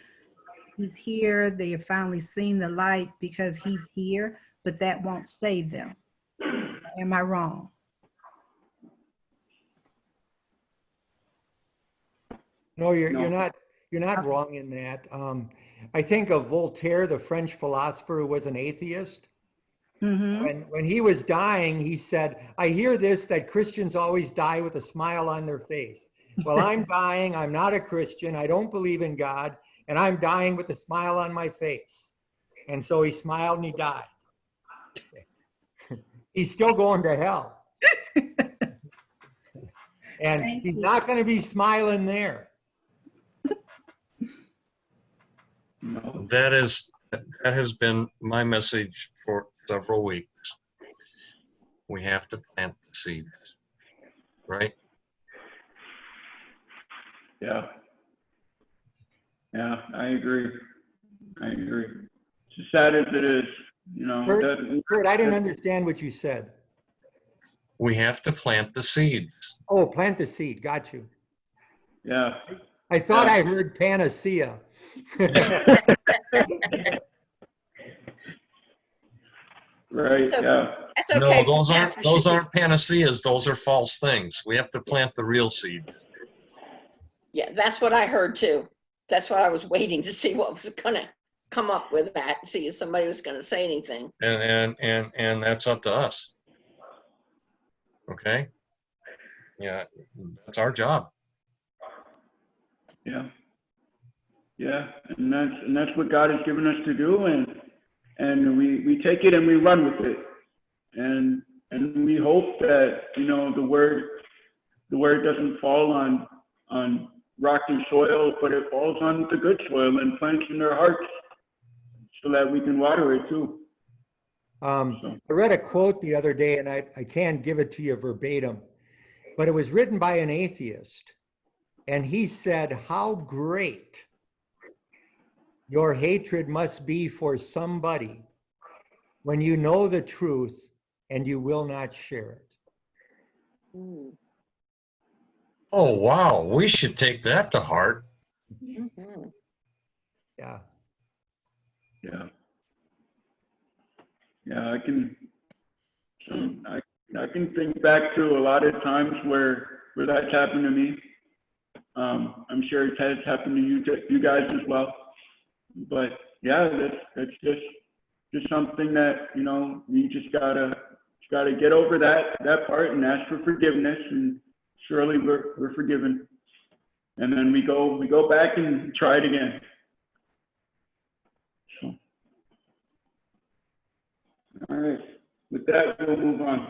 he's here, they have finally seen the light because he's here, but that won't save them. Am I wrong? No, you're not wrong in that. I think of Voltaire, the French philosopher who was an atheist. Mm-hmm. When he was dying, he said, I hear this, that Christians always die with a smile on their face. Well, I'm dying. I'm not a Christian. I don't believe in God. And I'm dying with a smile on my face. And so he smiled and he died. He's still going to hell. And he's not going to be smiling there. No. That has been my message for several weeks. We have to plant the seeds, right? Yeah, I agree. As sad as it is, Kurt, I didn't understand what you said. We have to plant the seeds. Oh, plant the seed. Got you. Yeah. I thought I heard panacea. Right. So- Yeah. That's okay. No, those aren't panaceas. Those are false things. We have to plant the real seed. Yeah, that's what I heard too. That's what I was waiting to see what was gonna come up with that. See if somebody was gonna say anything. And that's up to us. Okay? Yeah, that's our job. Yeah. Yeah. And that's what God has given us to do, and we take it and we run with it. And we hope that, the word doesn't fall on rocky soil, but it falls on the good soil and plants in their hearts so that we can water it too. I read a quote the other day, and I can't give it to you verbatim, but it was written by an atheist. And he said, how great your hatred must be for somebody when you know the truth and you will not share it. Oh, wow. We should take that to heart. Mhm. Yeah. Yeah. Yeah, I can think back to a lot of times where that's happened to me. I'm sure it has happened to you guys as well. But yeah, that's just just something that, you know, you just gotta get over that part and ask for forgiveness, and surely we're forgiven. And then we go back and try it again. So, all right. With that, we'll move on.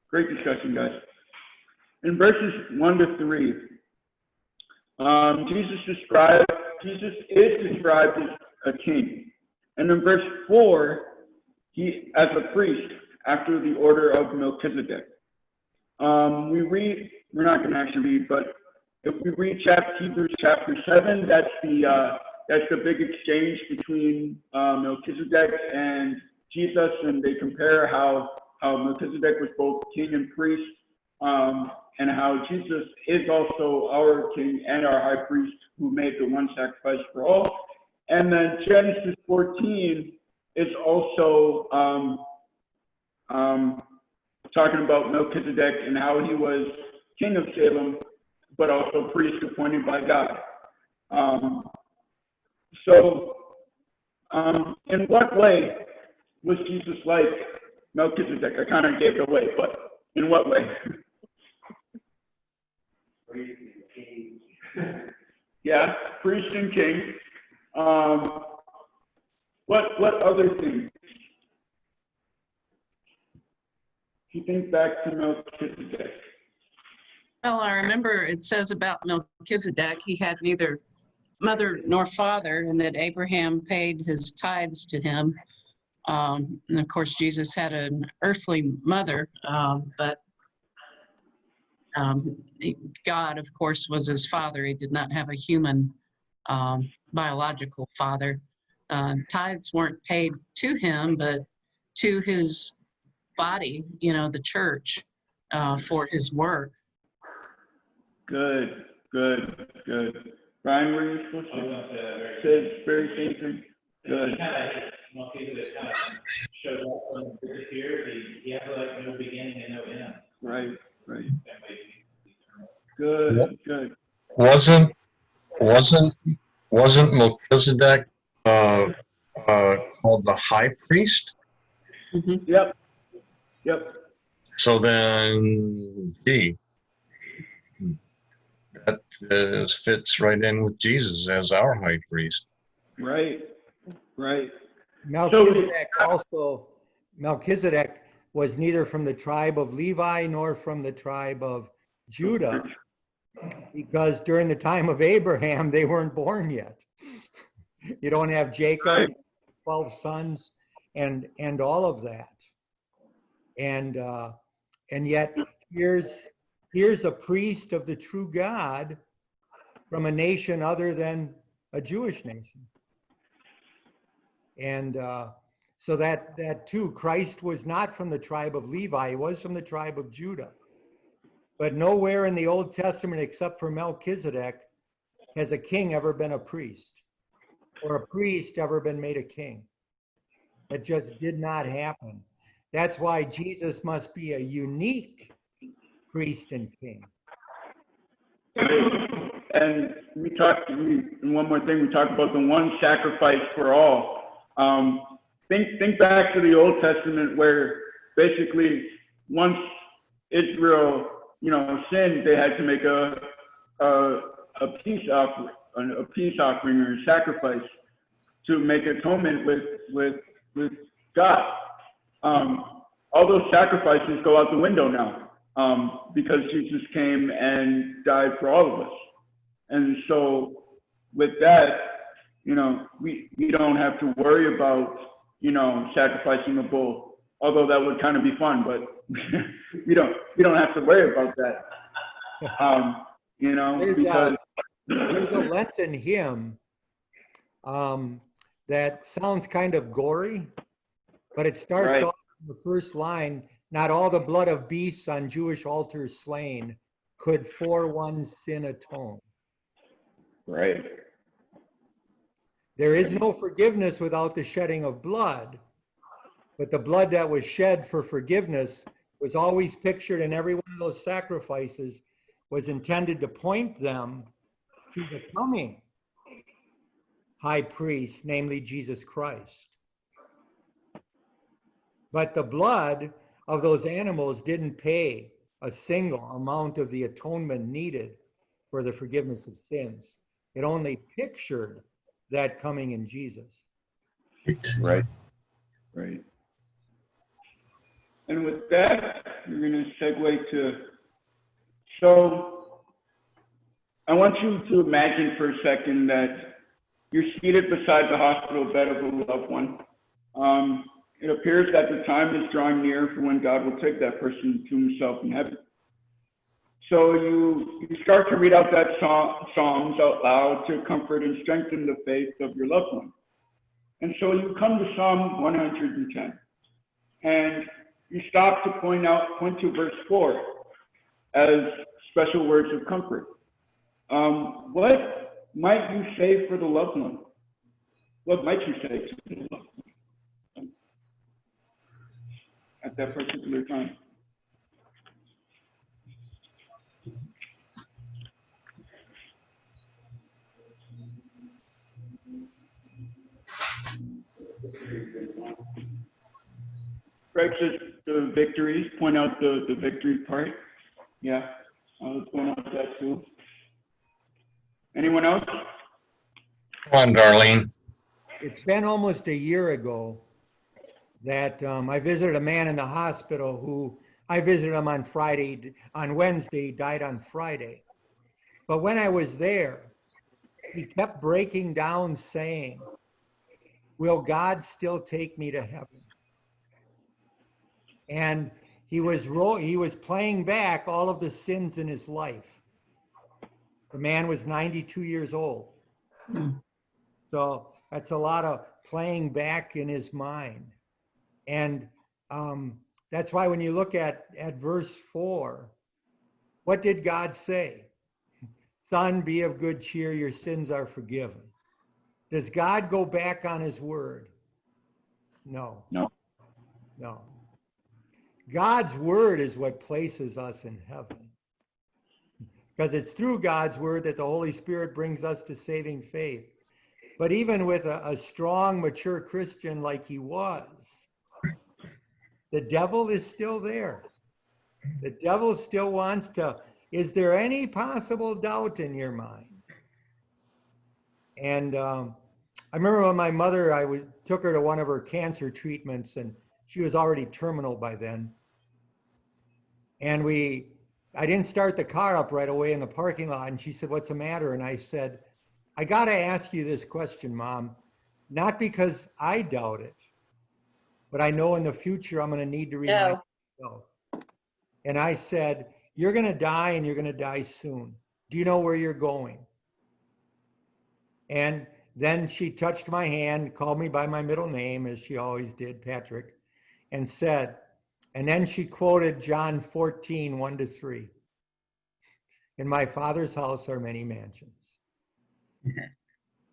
Great discussion, guys. In verses 1 to 3, Jesus is described as a king. And in verse 4, he as a priest after the order of Melchizedek. We're not going to actually read, but if we read Hebrews chapter 7, that's the big exchange between Melchizedek and Jesus, and they compare how Melchizedek was both king and priest, and how Jesus is also our king and our high priest who made the one sacrifice for all. And then Genesis 14 is also talking about Melchizedek and how he was king of Salem, but also priest appointed by God. In what way was Jesus like Melchizedek? I kind of gave it away, but in what way? Yeah, priest and king. What other things? If you think back to Melchizedek. Well, I remember it says about Melchizedek, he had neither mother nor father, and that Abraham paid his tithes to him. And of course, Jesus had an earthly mother, but God, of course, was his father. He did not have a human biological father. Tithes weren't paid to him, but to his body, you know, the church, for his work. Good. Brian, were you supposed to say very same thing? Good. Melchizedek kind of shows up and disappears. He has like no beginning and no end. Right. Good. Wasn't Melchizedek called the high priest? Mm-hmm. Yep. So then, that fits right in with Jesus as our high priest. Right. Melchizedek was neither from the tribe of Levi nor from the tribe of Judah, because during the time of Abraham, they weren't born yet. You don't have Jacob, Right. 12 sons, and all of that. And yet here's a priest of the true God from a nation other than a Jewish nation. And so that too, Christ was not from the tribe of Levi, he was from the tribe of Judah. But nowhere in the Old Testament except for Melchizedek has a king ever been a priest, or a priest ever been made a king. It just did not happen. That's why Jesus must be a unique priest and king. And one more thing, we talked about the one sacrifice for all. Think back to the Old Testament, where basically once Israel, sinned, they had to make a peace offering or a sacrifice to make atonement with God. All those sacrifices go out the window now, because Jesus came and died for all of us. And so with that, we don't have to worry about, sacrificing a bull, although that would kind of be fun, but we don't have to worry about that. Because there's a Lenten hymn that sounds kind of gory, but it starts off the first line, not all the blood of beasts on Jewish altars slain could for one sin atone. Right. There is no forgiveness without the shedding of blood, but the blood that was shed for forgiveness was always pictured in every one of those sacrifices, was intended to point them to the coming high priest, namely Jesus Christ. But the blood of those animals didn't pay a single amount of the atonement needed for the forgiveness of sins. It only pictured that coming in Jesus. Right. Right. And with that, we're going to segue to, so I want you to imagine for a second that you're seated beside the hospital bed of a loved one. It appears that the time is drawing near for when God will take that person to himself in heaven. So you start to read out that Psalms out loud to comfort and strengthen the faith of your loved one. And so you come to Psalm 110, and you stop to point to verse 4 as special words of comfort. What might you say for the loved one? What might you say to the loved one at that particular time? Greg says the victories, point out the victory part. Yeah, I'll point out that too. Anyone else? Come on, Darlene. It's been almost a year ago that I visited a man in the hospital who I visited him on Wednesday, died on Friday. But when I was there, he kept breaking down saying, "Will God still take me to heaven?" And he was playing back all of the sins in his life. The man was 92 years old. So that's a lot of playing back in his mind. And that's why when you look at verse 4, what did God say? Son, be of good cheer, your sins are forgiven. Does God go back on his word? No. No. No. God's word is what places us in heaven. Because it's through God's word that the Holy Spirit brings us to saving faith. But even with a strong, mature Christian like he was, the devil is still there. The devil still wants to, is there any possible doubt in your mind? And I remember when my mother, took her to one of her cancer treatments, and she was already terminal by then. And I didn't start the car up right away in the parking lot. And she said, "What's the matter?" And I said, "I got to ask you this question, Mom, not because I doubt it, but I know in the future I'm going to need to remind myself." And I said, "You're going to die, and you're going to die soon. Do you know where you're going?" And then she touched my hand, called me by my middle name, as she always did, Patrick, and said, and then she quoted John 14, 1-3. "In my Father's house are many mansions."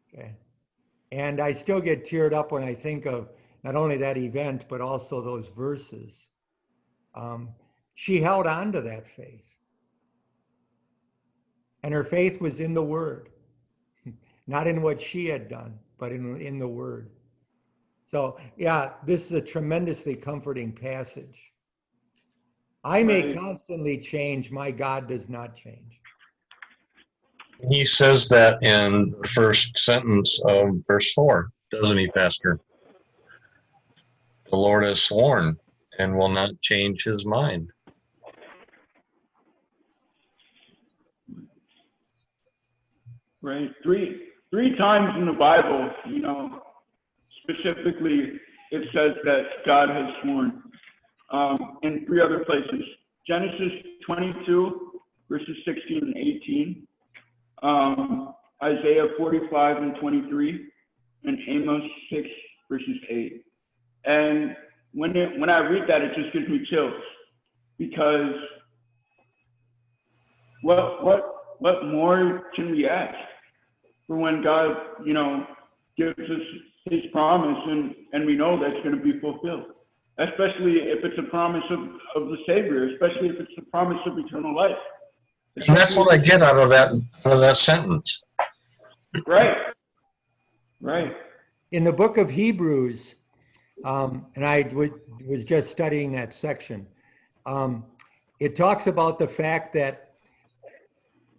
Okay. And I still get teared up when I think of not only that event, but also those verses. She held on to that faith. And her faith was in the word, not in what she had done, but in the word. So yeah, this is a tremendously comforting passage. I may constantly change, my God does not change. He says that in the first sentence of verse 4, doesn't he, Pastor? The Lord has sworn and will not change his mind. Right. Three times in the Bible, specifically, it says that God has sworn. In 3 other places. Genesis 22, verses 16 and 18. Isaiah 45 and 23. And Amos 6, verses 8. And when I read that, it just gives me chills. Because what more can we ask for when God, gives us his promise and we know that's going to be fulfilled? Especially if it's a promise of the Savior, especially if it's a promise of eternal life. And that's what I get out of that sentence. Right. Right. In the book of Hebrews, and I was just studying that section. It talks about the fact that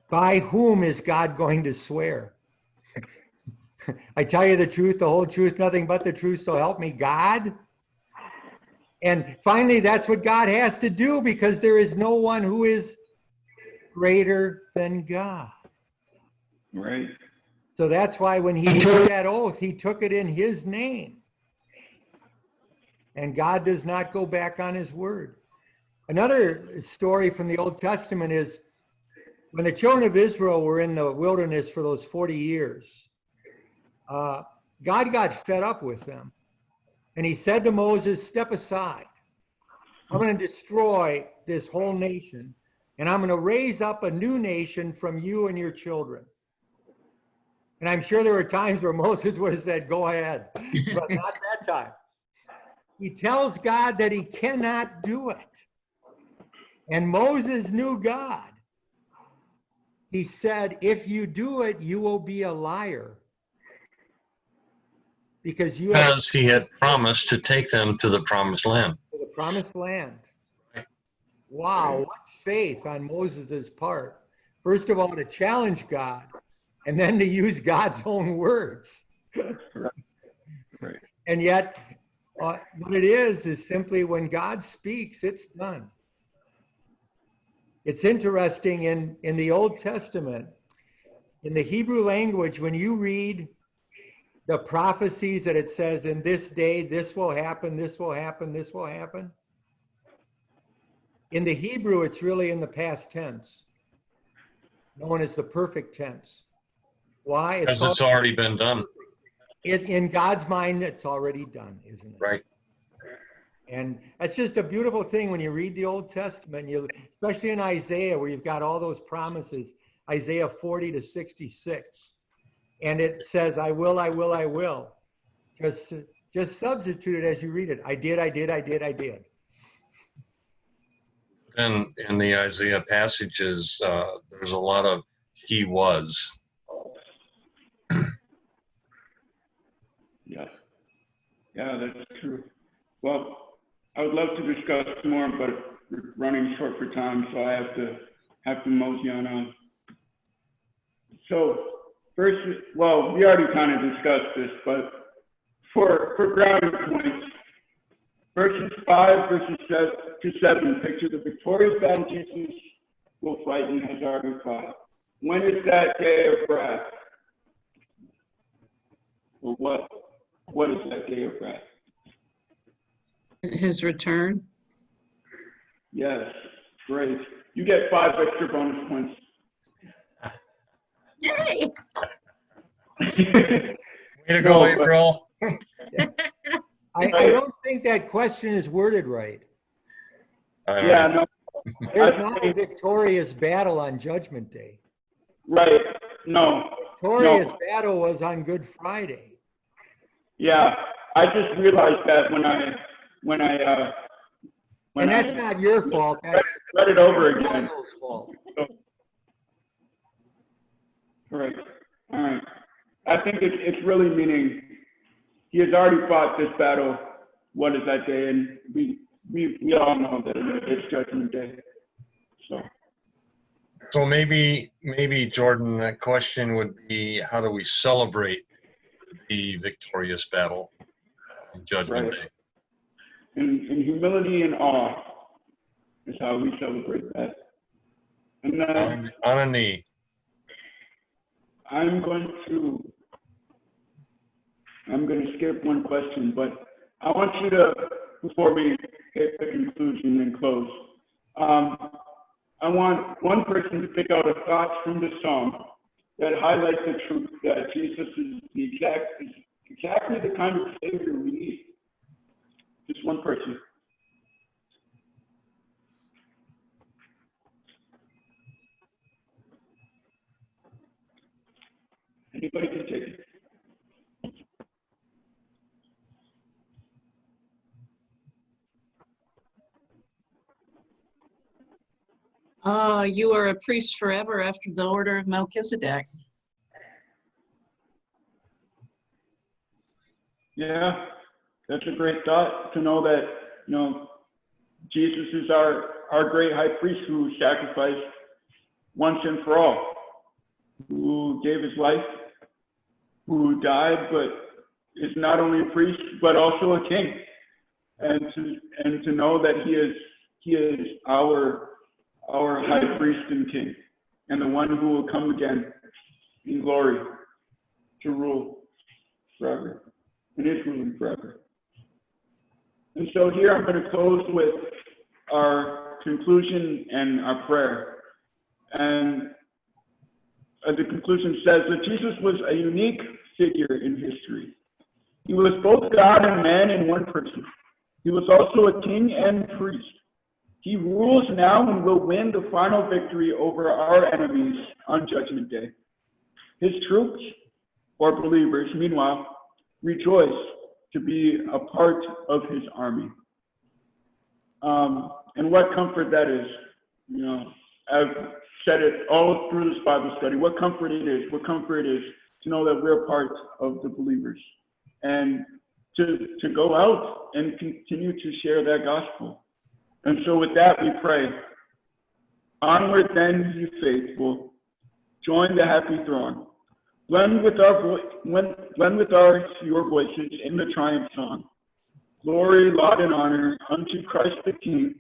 by whom is God going to swear? I tell you the truth, the whole truth, nothing but the truth, so help me God. And finally, that's what God has to do, because there is no one who is greater than God. Right. So that's why when he took that oath, he took it in his name. And God does not go back on his word. Another story from the Old Testament is when the children of Israel were in the wilderness for those 40 years, God got fed up with them. And he said to Moses, step aside. I'm going to destroy this whole nation. And I'm going to raise up a new nation from you and your children. And I'm sure there were times where Moses would have said, go ahead, but not that time. He tells God that he cannot do it. And Moses knew God. He said, if you do it, you will be a liar. Because he had promised to take them to the promised land. To the promised land. Wow, what faith on Moses's part. First of all, to challenge God, and then to use God's own words. Right. And yet, what it is simply when God speaks, it's done. It's interesting in the Old Testament, in the Hebrew language, when you read the prophecies that it says in this day, this will happen, this will happen, this will happen. In the Hebrew, it's really in the past tense, known as the perfect tense. Why? Because it's already been done. In God's mind, it's already done, isn't it? Right. And that's just a beautiful thing when you read the Old Testament, especially in Isaiah, where you've got all those promises, Isaiah 40 to 66. And it says, I will, I will, I will. Just substitute it as you read it. I did, I did, I did, I did. Then in the Isaiah passages, there's a lot of he was. Yeah. Yeah, that's true. Well, I would love to discuss more, but we're running short for time, so I have to mosey on. So first, well, we already kind of discussed this, but for grounding points, verses 5 to 7 picture the victorious battle Jesus will fight and has already fought. When is that day of wrath? Or what is that day of wrath? His return. Yes, great. You get 5 extra bonus points. Yay! Way to go, April. I don't think that question is worded right. Yeah, no. There's not a victorious battle on Judgment Day. Right. No. Victorious battle was on Good Friday. Yeah, I just realized that when And that's not your fault. That's read it over again. Michael's fault. Right. All right. I think it's really meaning he has already fought this battle. What is that day? And we all know that it's Judgment Day. So maybe Jordan, that question would be, how do we celebrate the victorious battle on Judgment Day? In humility and awe is how we celebrate that. And then On a knee. I'm going to skip one question, but I want you to, before we hit the conclusion and close, I want one person to pick out a thought from the song that highlights the truth that Jesus is exactly the kind of Savior we need. Just one person. Anybody can take it. You are a priest forever after the order of Melchizedek. Yeah, That's a great thought, to know that, you know, Jesus is our great high priest who sacrificed once and for all, who gave his life, who died, but is not only a priest, but also a king. And to know that he is our high priest and king, and the one who will come again in glory to rule forever, and is ruling forever. And so here I'm going to close with our conclusion and our prayer. And the conclusion says that Jesus was a unique figure in history. He was both God and man in one person. He was also a king and priest. He rules now and will win the final victory over our enemies on Judgment Day. His troops, or believers, meanwhile, rejoice to be a part of his army. And what comfort that is. You know, I've said it all through this Bible study, what comfort it is to know that we're part of the believers, and to go out and continue to share that gospel. And so with that, we pray, onward then, ye faithful, join the happy throng, blend with your voices in the triumph song. Glory, laud, and honor unto Christ the King.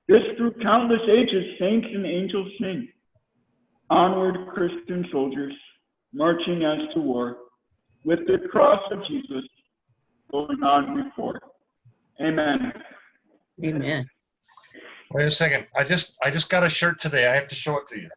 This through countless ages saints and angels sing. Onward, Christian soldiers, marching as to war, with the cross of Jesus going on before. Amen. Amen. Wait a second. I just got a shirt today. I have to show it to you.